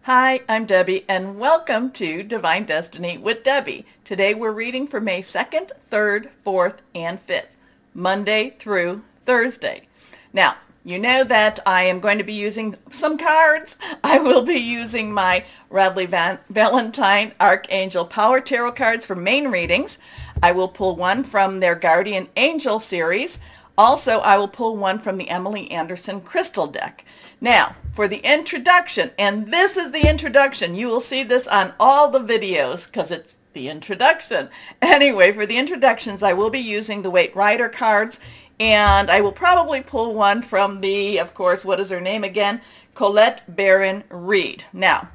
Hi, I'm Debbie, and welcome to Divine Destiny with Debbie. Today we're reading for May 2nd, 3rd, 4th, and 5th, Monday through Thursday. Now, you know that I am going to be using some cards. I will be using my Radley Valentine Archangel Power Tarot cards for main readings. I will pull one from their Guardian Angel series. Also, I will pull one from the Emily Anderson Crystal deck. Now, for the introduction, and this is the introduction. You will see this on all the videos because it's the introduction. Anyway, for the introductions, I will be using the Waite Rider cards, and I will probably pull one from the, of course, what is her name again? Colette Baron Reed. Now,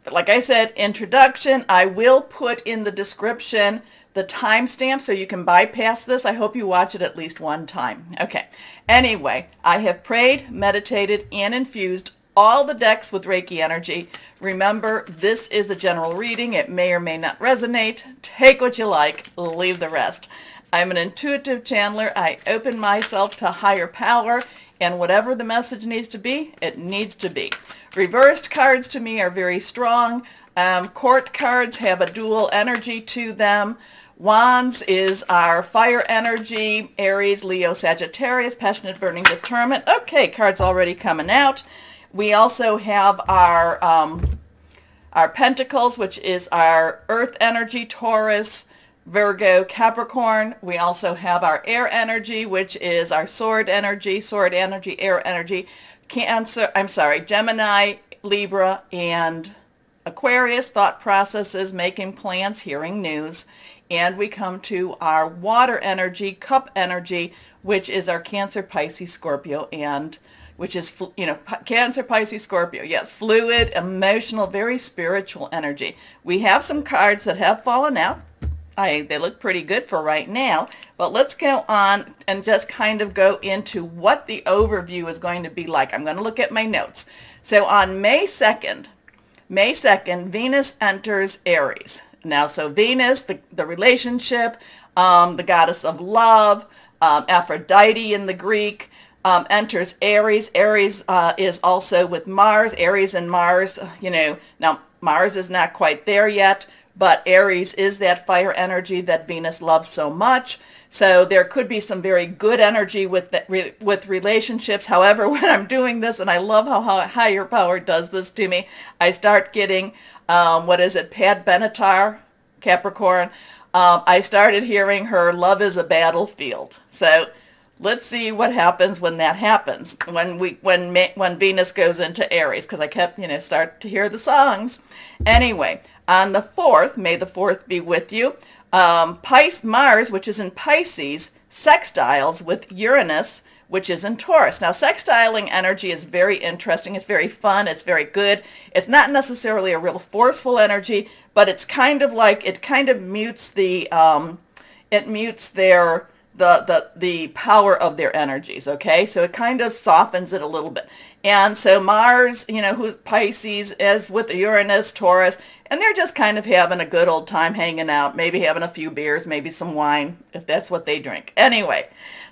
like I said, introduction, I will put in the description the timestamp so you can bypass this. I hope you watch it at least one time. Okay. Anyway, I have prayed, meditated, and infused all the decks with Reiki energy. Remember, this is a general reading. It may or may not resonate. Take what you like, leave the rest. I'm an intuitive channeler. I open myself to higher power, and whatever the message needs to be, it needs to be. Reversed cards to me are very strong. Court cards have a dual energy to them. Wands is our fire energy, Aries, Leo, Sagittarius, passionate, burning, determined. Okay, cards already coming out. We also have our Pentacles, which is our earth energy, Taurus, Virgo, Capricorn. We also have our air energy, which is our sword energy, air energy, Gemini, Libra, and Aquarius, thought processes, making plans, hearing news. And we come to our water energy, cup energy, which is our Cancer, Pisces, Scorpio, and which is, Cancer, Pisces, Scorpio. Yes, fluid, emotional, very spiritual energy. We have some cards that have fallen out. They look pretty good for right now, but let's go on and just kind of go into what the overview is going to be like. I'm going to look at my notes. So on May 2nd, Venus enters Aries. Now, so Venus, the relationship, the goddess of love, Aphrodite in the Greek, enters Aries. Aries is also with Mars. Aries and Mars, now Mars is not quite there yet, but Aries is that fire energy that Venus loves so much. So there could be some very good energy with relationships. However, when I'm doing this, and I love how higher power does this to me, I start getting, Pat Benatar, Capricorn. I started hearing her love is a battlefield. So let's see what happens when that happens, when Venus goes into Aries, because I kept, start to hear the songs. Anyway, on the 4th, may the 4th be with you, Mars, which is in Pisces, sextiles with Uranus, which is in Taurus. Now, sextiling energy is very interesting. It's very fun. It's very good. It's not necessarily a real forceful energy, but it's kind of like, it kind of mutes the power of their energies, okay? So it kind of softens it a little bit. And so Mars, who Pisces is with Uranus, Taurus, and they're just kind of having a good old time hanging out, maybe having a few beers, maybe some wine, if that's what they drink. Anyway,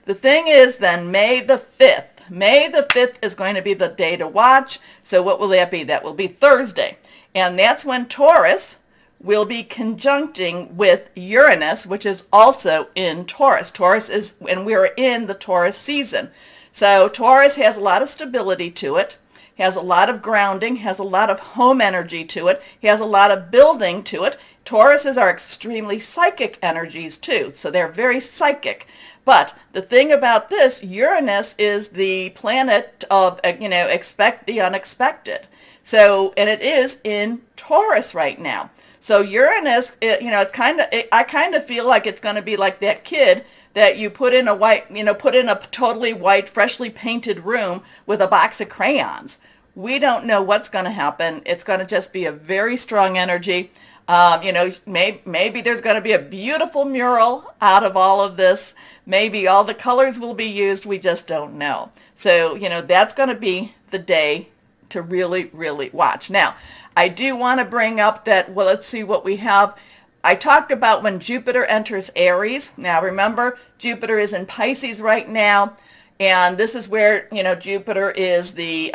the thing is then May the 5th. May the 5th is going to be the day to watch. So what will that be? That will be Thursday. And that's when Taurus will be conjuncting with Uranus, which is also in Taurus. Taurus is, and we're in the Taurus season. So Taurus has a lot of stability to it, has a lot of grounding, has a lot of home energy to it, has a lot of building to it. Tauruses are extremely psychic energies too, so they're very psychic. But the thing about this, Uranus is the planet of, expect the unexpected. So, and it is in Taurus right now. So Uranus, it's kind of, I kind of feel like it's going to be like that kid that you put in a totally white, freshly painted room with a box of crayons. We don't know what's going to happen. It's going to just be a very strong energy. Maybe there's going to be a beautiful mural out of all of this. Maybe all the colors will be used. We just don't know. So, that's going to be the day to really, really watch. Now, I do want to bring up that, well, let's see what we have. I talked about when Jupiter enters Aries. Now, remember, Jupiter is in Pisces right now. And this is where, Jupiter is the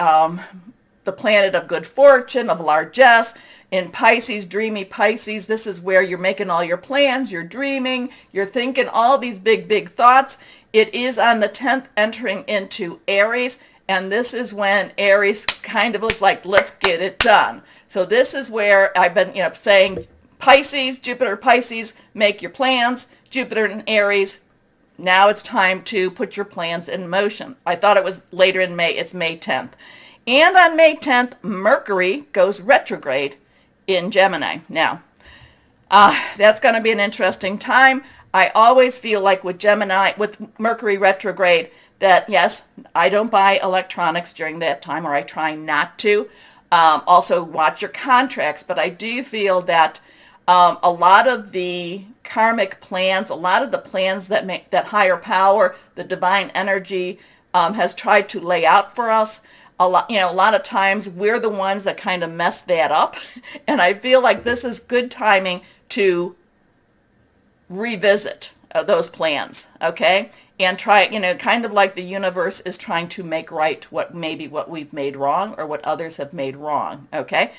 the planet of good fortune, of largesse. In Pisces, dreamy Pisces, this is where you're making all your plans, you're dreaming, you're thinking all these big, big thoughts. It is on the 10th entering into Aries, and this is when Aries kind of was like, let's get it done. So this is where I've been, saying Pisces, Jupiter, Pisces, make your plans. Jupiter in Aries, now it's time to put your plans in motion. I thought it was later in May. It's May 10th. And on May 10th, Mercury goes retrograde in Gemini. Now, that's going to be an interesting time. I always feel like with Gemini, with Mercury retrograde, that yes, I don't buy electronics during that time, or I try not to. Also watch your contracts, but I do feel that a lot of the karmic plans, a lot of the plans that make that higher power, the divine energy, has tried to lay out for us. A lot of times we're the ones that kind of mess that up. And I feel like this is good timing to revisit those plans, okay? And try, kind of like the universe is trying to make right what we've made wrong or what others have made wrong, okay?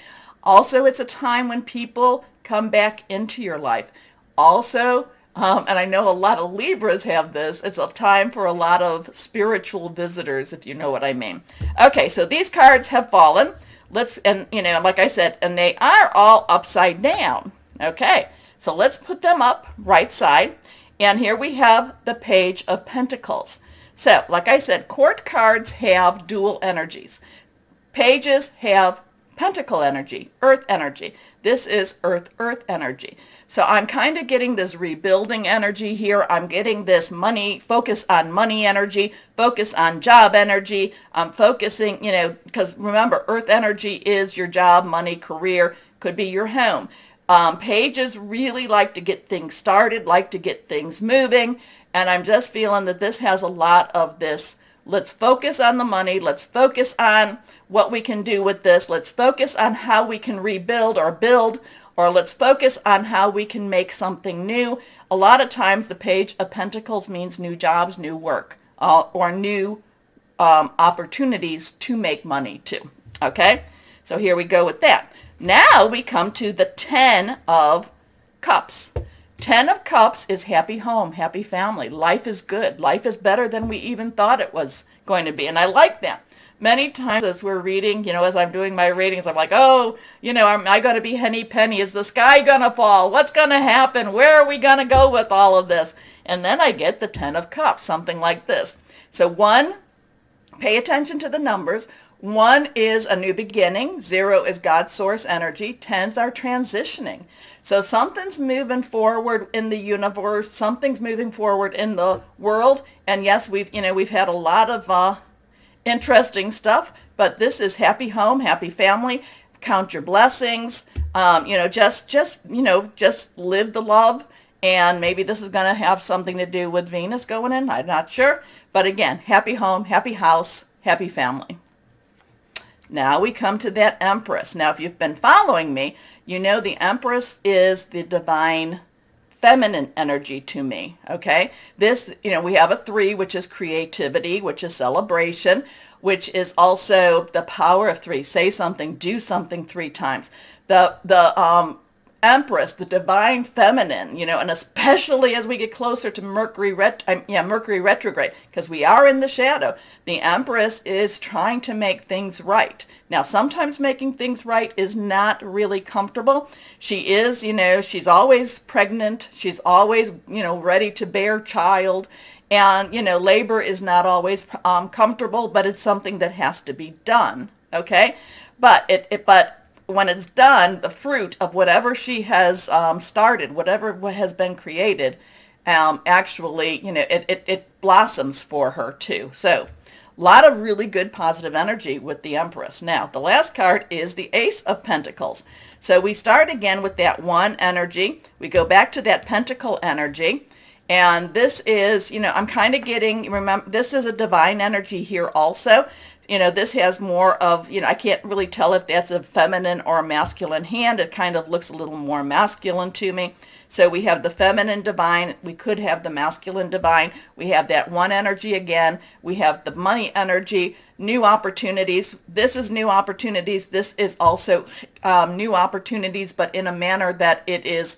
Also, it's a time when people come back into your life. Also, and I know a lot of Libras have this, it's a time for a lot of spiritual visitors, if you know what I mean. Okay, so these cards have fallen. Like I said, and they are all upside down. Okay, so let's put them up right side. And here we have the Page of Pentacles. So, like I said, court cards have dual energies. Pages have pentacle energy, earth energy. This is earth energy. So I'm kind of getting this rebuilding energy here. I'm getting this focus on money energy, focus on job energy. I'm focusing, because remember, earth energy is your job, money, career, could be your home. Pages really like to get things started, like to get things moving. And I'm just feeling that this has a lot of this. Let's focus on the money. Let's focus on what we can do with this. Let's focus on how we can rebuild or build, or let's focus on how we can make something new. A lot of times the Page of Pentacles means new jobs, new work, or new opportunities to make money too. Okay, so here we go with that. Now we come to the 10 of Cups. 10 of Cups is happy home, happy family. Life is good. Life is better than we even thought it was going to be. And I like that. Many times as we're reading, as I'm doing my readings, I'm like, oh, am I going to be henny penny? Is the sky going to fall? What's going to happen? Where are we going to go with all of this? And then I get the 10 of Cups, something like this. So 1, pay attention to the numbers. 1 is a new beginning. 0 is God's source energy. 10s are transitioning. So something's moving forward in the universe. Something's moving forward in the world. And yes, we've had a lot of interesting stuff, but this is happy home, happy family. Count your blessings. Just live the love. And maybe this is going to have something to do with Venus going in. I'm not sure. But again, happy home, happy house, happy family. Now we come to that Empress. Now, if you've been following me, you know the Empress is the divine feminine energy to me, okay? This, we have a 3, which is creativity, which is celebration, which is also the power of 3. Say something, do something 3 times. The Empress, the divine feminine, and especially as we get closer to Mercury retrograde, because we are in the shadow, the Empress is trying to make things right. Now, sometimes making things right is not really comfortable. She is, she's always pregnant. She's always, ready to bear child. And, labor is not always comfortable, but it's something that has to be done, okay? But when it's done, the fruit of whatever she has started, whatever has been created, actually, it blossoms for her too. So a lot of really good positive energy with the Empress. Now, the last card is the Ace of Pentacles. So we start again with that 1 energy. We go back to that Pentacle energy. And this is, I'm kind of getting, remember, this is a divine energy here also. This has more of, I can't really tell if that's a feminine or a masculine hand. It kind of looks a little more masculine to me. So we have the feminine divine. We could have the masculine divine. We have that one energy again. We have the money energy, new opportunities. This is new opportunities. This is also new opportunities, but in a manner that it is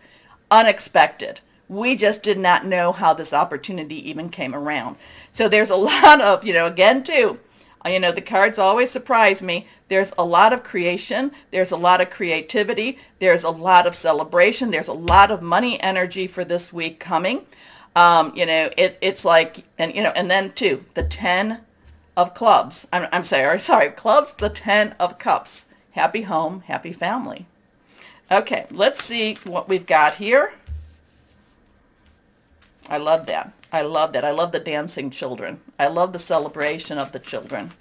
unexpected. We just did not know how this opportunity even came around. So there's a lot of, again too, the cards always surprise me. There's a lot of creation. There's a lot of creativity. There's a lot of celebration. There's a lot of money energy for this week coming. It's like, and then too, the 10 of clubs. I'm sorry, clubs, the 10 of cups. Happy home, happy family. Okay, let's see what we've got here. I love that. I love that. I love the dancing children. I love the celebration of the children.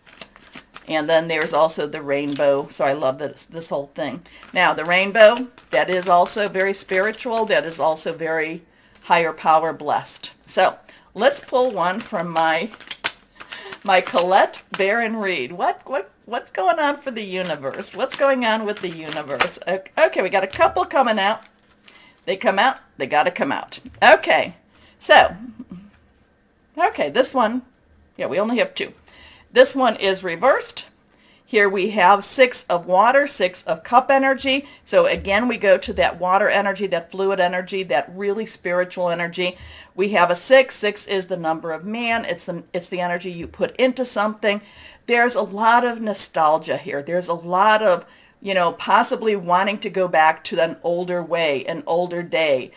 And then there's also the rainbow. So I love this whole thing. Now, the rainbow, that is also very spiritual. That is also very higher power blessed. So let's pull one from my Colette Baron Reed. What's going on for the universe? What's going on with the universe? Okay, we got a couple coming out. They come out. They got to come out. Okay. So, this one, we only have two. This one is reversed. Here we have 6 of water, 6 of cup energy. So again, we go to that water energy, that fluid energy, that really spiritual energy. We have a 6. 6 is the number of man. It's the energy you put into something. There's a lot of nostalgia here. There's a lot of, possibly wanting to go back to an older way, an older day.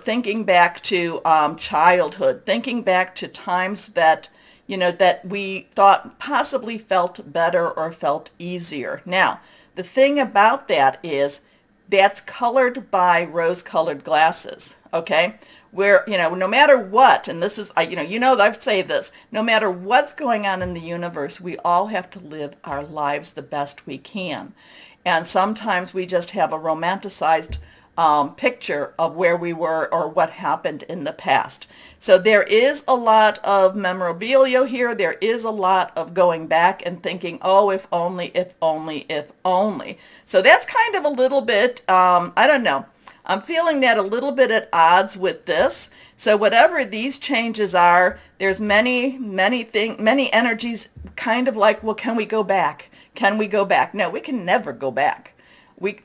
Thinking back to childhood, thinking back to times that, that we thought possibly felt better or felt easier. Now, the thing about that is that's colored by rose-colored glasses, okay? Where, no matter what, and this is, I've said this, no matter what's going on in the universe, we all have to live our lives the best we can. And sometimes we just have a romanticized picture of where we were or what happened in the past. So there is a lot of memorabilia here. There is a lot of going back and thinking, oh, if only, if only, if only. So that's kind of a little bit, I don't know. I'm feeling that a little bit at odds with this. So whatever these changes are, there's many energies kind of like, well, can we go back? Can we go back? No, we can never go back.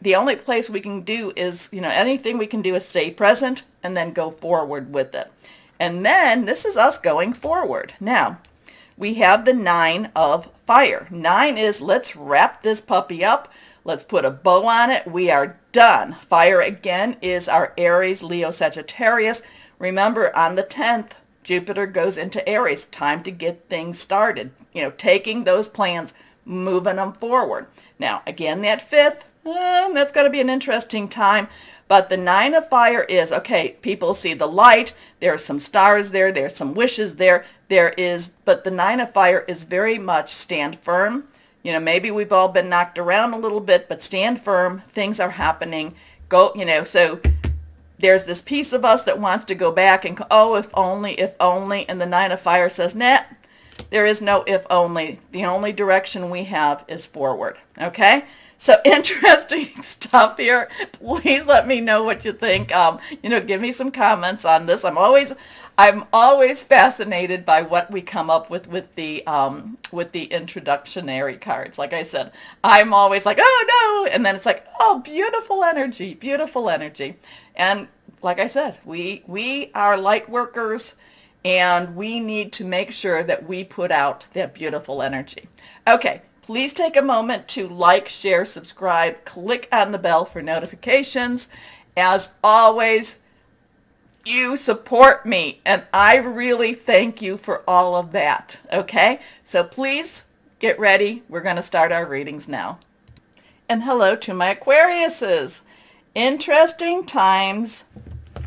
The only place we can do is, anything we can do is stay present and then go forward with it. And then this is us going forward. Now, we have the 9 of fire. 9 is let's wrap this puppy up. Let's put a bow on it. We are done. Fire again is our Aries, Leo, Sagittarius. Remember, on the 10th, Jupiter goes into Aries. Time to get things started. Taking those plans, moving them forward. Now, again, that 5th, that's going to be an interesting time. But the 9 of fire is, okay, people see the light. There's some stars there. There's some wishes there. But the 9 of fire is very much stand firm. Maybe we've all been knocked around a little bit, but stand firm. Things are happening. So there's this piece of us that wants to go back and, oh, if only. And the 9 of fire says, nah, there is no if only. The only direction we have is forward. Okay? So interesting stuff here. Please let me know what you think. Give me some comments on this. I'm always fascinated by what we come up with the introductionary cards. Like I said, I'm always like, oh no, and then it's like, oh, beautiful energy, beautiful energy. And like I said, we are light workers, and we need to make sure that we put out that beautiful energy. Okay. Please take a moment to like, share, subscribe, click on the bell for notifications. As always, you support me, and I really thank you for all of that, okay? So please get ready. We're going to start our readings now. And hello to my Aquariuses. Interesting times,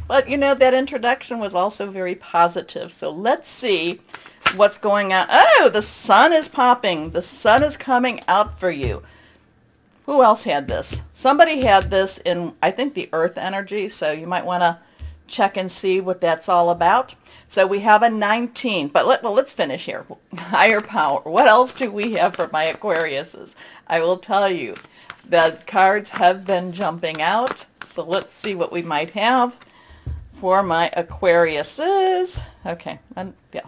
but that introduction was also very positive. So let's see what's going on. Oh, the sun is popping. The sun is coming out for you. Who else had this? Somebody had this in, I think, the earth energy. So you might want to check and see what that's all about. So we have a 19, but let's finish here. Higher power. What else do we have for my Aquariuses? I will tell you. The cards have been jumping out, so let's see what we might have for my Aquariuses. Okay, yeah.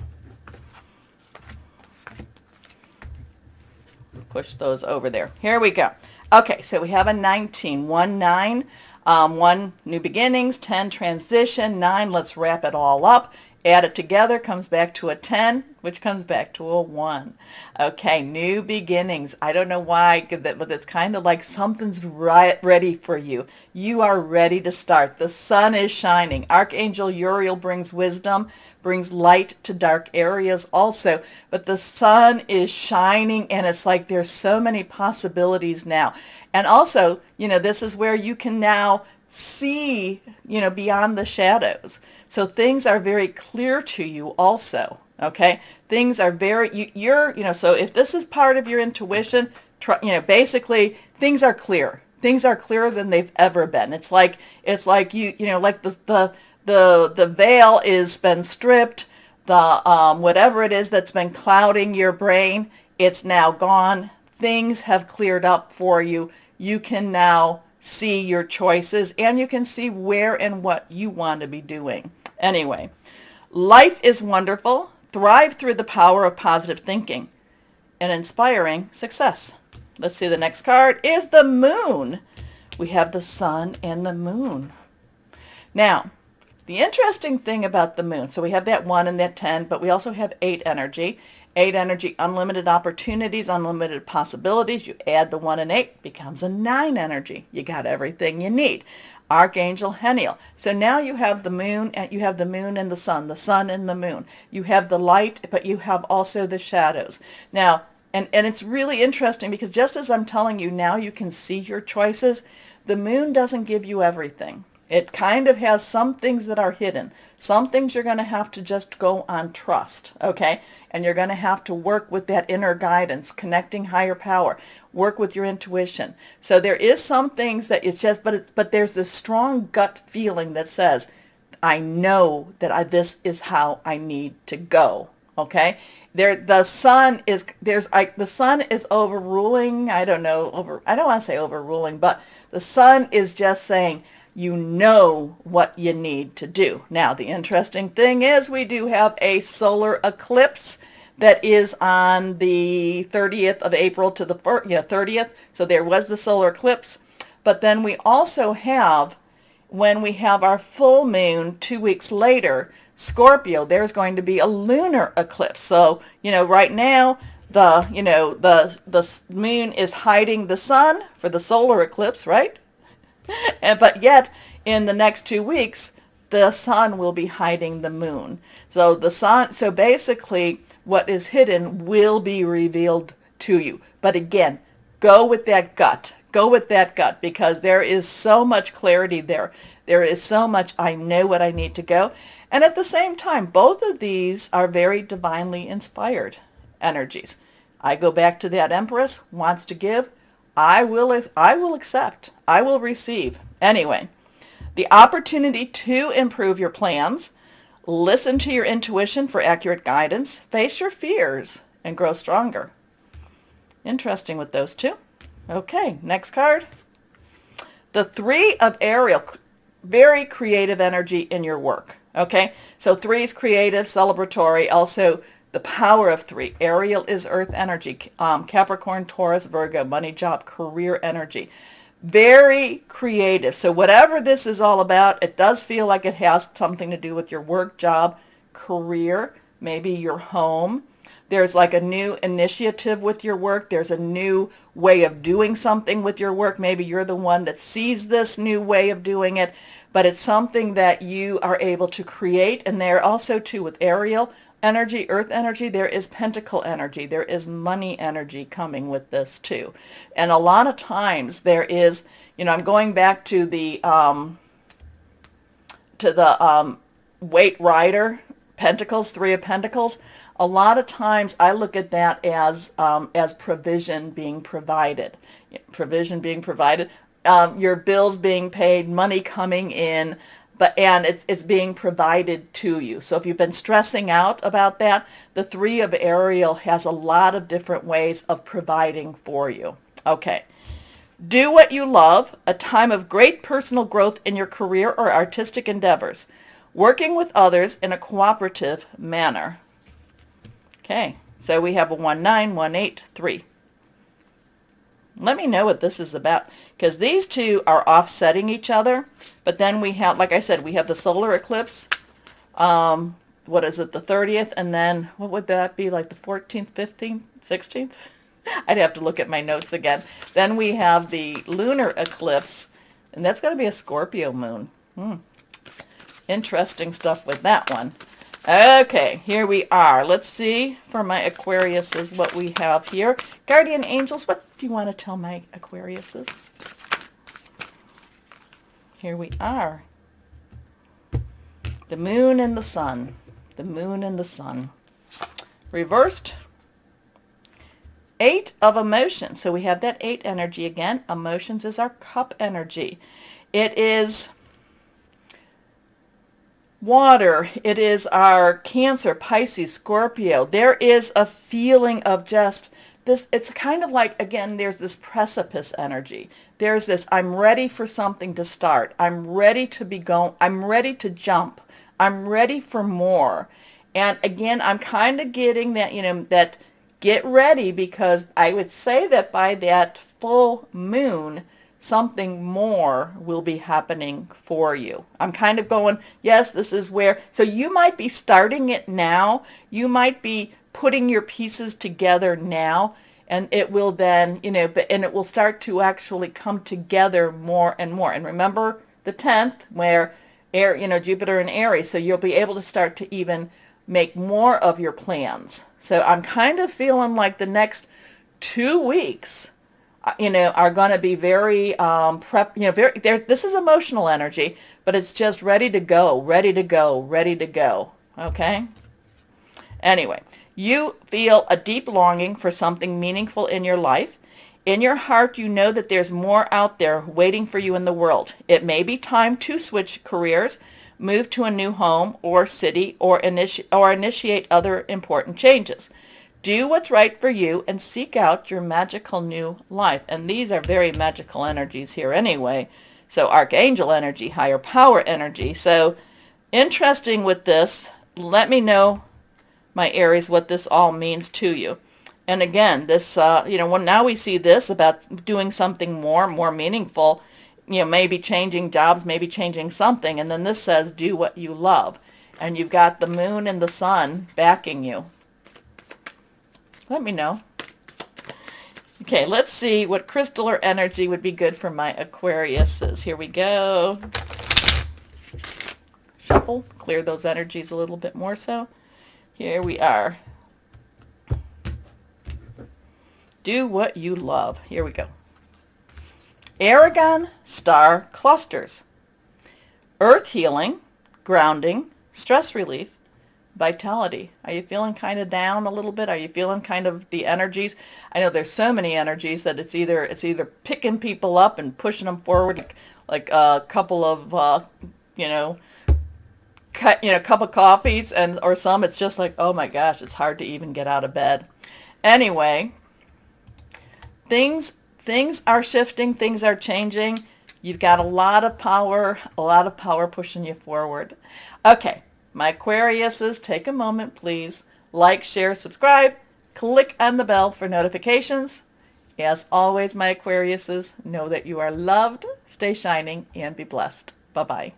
Push those over there. Here we go. Okay, so we have a 19, 1, 9, 1, new beginnings, 10, transition, 9, let's wrap it all up. Add it together, comes back to a 10, which comes back to a 1. Okay, new beginnings. I don't know why, but it's kind of like something's ready for you. You are ready to start. The sun is shining. Archangel Uriel brings wisdom, brings light to dark areas also. But the sun is shining, and it's like there's so many possibilities now. And also, this is where you can now see, beyond the shadows. So things are very clear to you also, okay? Things are very, so if this is part of your intuition, basically things are clear. Things are clearer than they've ever been. It's like like the veil is been stripped, whatever it is that's been clouding your brain, it's now gone. Things have cleared up for you. You can now see your choices, and you can see where and what you want to be doing. Anyway, life is wonderful. Thrive through the power of positive thinking and inspiring success. Let's see, the next card is the moon. We have the sun and the moon. Now, the interesting thing about the moon, so we have that 1 and that 10, but we also have 8 energy. 8 energy, unlimited opportunities, unlimited possibilities. You add the 1 and 8, becomes a 9 energy. You got everything you need. Archangel Heniel. So now you have the moon, and you have the moon and the sun and the moon. You have the light, but you have also the shadows. Now, and it's really interesting because just as I'm telling you now you can see your choices, the moon doesn't give you everything. It kind of has some things that are hidden. Some things you're going to have to just go on trust, okay? And you're going to have to work with that inner guidance, connecting higher power, work with your intuition. So there is some things that it's just, but there's this strong gut feeling that says, I know that this is how I need to go, okay? The sun is overruling. I don't want to say overruling, but the sun is just saying, you know what you need to do. Now, the interesting thing is we do have a solar eclipse that is on the 30th of April to the 30th. So there was the solar eclipse. But then we also have, when we have our full moon 2 weeks later, Scorpio, there's going to be a lunar eclipse. So, right now, the moon is hiding the sun for the solar eclipse, right? But yet, in the next 2 weeks, the sun will be hiding the moon. So basically, what is hidden will be revealed to you. But again, go with that gut. Go with that gut, because there is so much clarity there. There is so much, I know what I need to go. And at the same time, both of these are very divinely inspired energies. I go back to that Empress, wants to give. I will accept. I will receive. Anyway, the opportunity to improve your plans, listen to your intuition for accurate guidance, face your fears, and grow stronger. Interesting with those two. Okay, next card. The 3 of Ariel, very creative energy in your work. Okay, so 3 is creative, celebratory, also the power of 3. Ariel is earth energy. Capricorn, Taurus, Virgo, money, job, career energy. Very creative. So whatever this is all about, it does feel like it has something to do with your work, job, career, maybe your home. There's like a new initiative with your work. There's a new way of doing something with your work. Maybe you're the one that sees this new way of doing it, but it's something that you are able to create. And there also too with Ariel energy, earth energy, there is pentacle energy. There is money energy coming with this too. And a lot of times there is, I'm going back to the Weight Rider, Pentacles, 3 of Pentacles. A lot of times I look at that as provision being provided. Provision being provided. Your bills being paid, money coming in. and it's being provided to you. So if you've been stressing out about that, the Three of Ariel has a lot of different ways of providing for you. Okay. Do what you love, a time of great personal growth in your career or artistic endeavors, working with others in a cooperative manner. Okay, so we have a 1-9, 1-8, 3. Let me know what this is about, because these two are offsetting each other, but then we have, like I said, we have the solar eclipse, what is it, the 30th, and then what would that be, like the 14th, 15th, 16th? I'd have to look at my notes again. Then we have the lunar eclipse, and that's going to be a Scorpio moon. Interesting stuff with that one. Okay, here we are. Let's see for my Aquariuses what we have here. Guardian angels, what do you want to tell my Aquariuses? Here we are. The moon and the sun. The moon and the sun. Reversed. 8 of emotions. So we have that 8 energy again. Emotions is our cup energy. It is water. It is our Cancer, Pisces, Scorpio. There is a feeling of just this. It's kind of like, again, there's this precipice energy. There's this, I'm ready for something to start. I'm ready to be going. I'm ready to jump. I'm ready for more. And again, I'm kind of getting that, that get ready, because I would say that by that full moon, something more will be happening for you. I'm kind of going, yes, this is where, so you might be starting it now. You might be putting your pieces together now, and it will then, and it will start to actually come together more and more. And remember the 10th, where Jupiter and Aries, so you'll be able to start to even make more of your plans. So I'm kind of feeling like the next 2 weeks, are going to be very this is emotional energy, but it's just ready to go, ready to go, ready to go. Okay? Anyway, you feel a deep longing for something meaningful in your life. In your heart, you know that there's more out there waiting for you in the world. It may be time to switch careers, move to a new home or city, or initiate other important changes. Do what's right for you and seek out your magical new life. And these are very magical energies here anyway. So archangel energy, higher power energy. So interesting with this. Let me know, my Aries, what this all means to you. And again, this, when now we see this about doing something more meaningful, maybe changing jobs, maybe changing something. And then this says, do what you love. And you've got the moon and the sun backing you. Let me know. Okay, let's see what crystal or energy would be good for my Aquariuses. Here we go. Shuffle, clear those energies a little bit more so. Here we are. Do what you love. Here we go. Aragon star clusters. Earth healing, grounding, stress relief, vitality. Are you feeling kind of down a little bit? Are you feeling kind of the energies? I know there's so many energies that it's either picking people up and pushing them forward, like a couple of cup of coffees, or some it's just like, oh my gosh, it's hard to even get out of bed. Anyway, things are shifting, things are changing. You've got a lot of power pushing you forward. Okay, my Aquariuses, take a moment, please. Like, share, subscribe, click on the bell for notifications. As always, my Aquariuses, know that you are loved, stay shining, and be blessed. Bye-bye.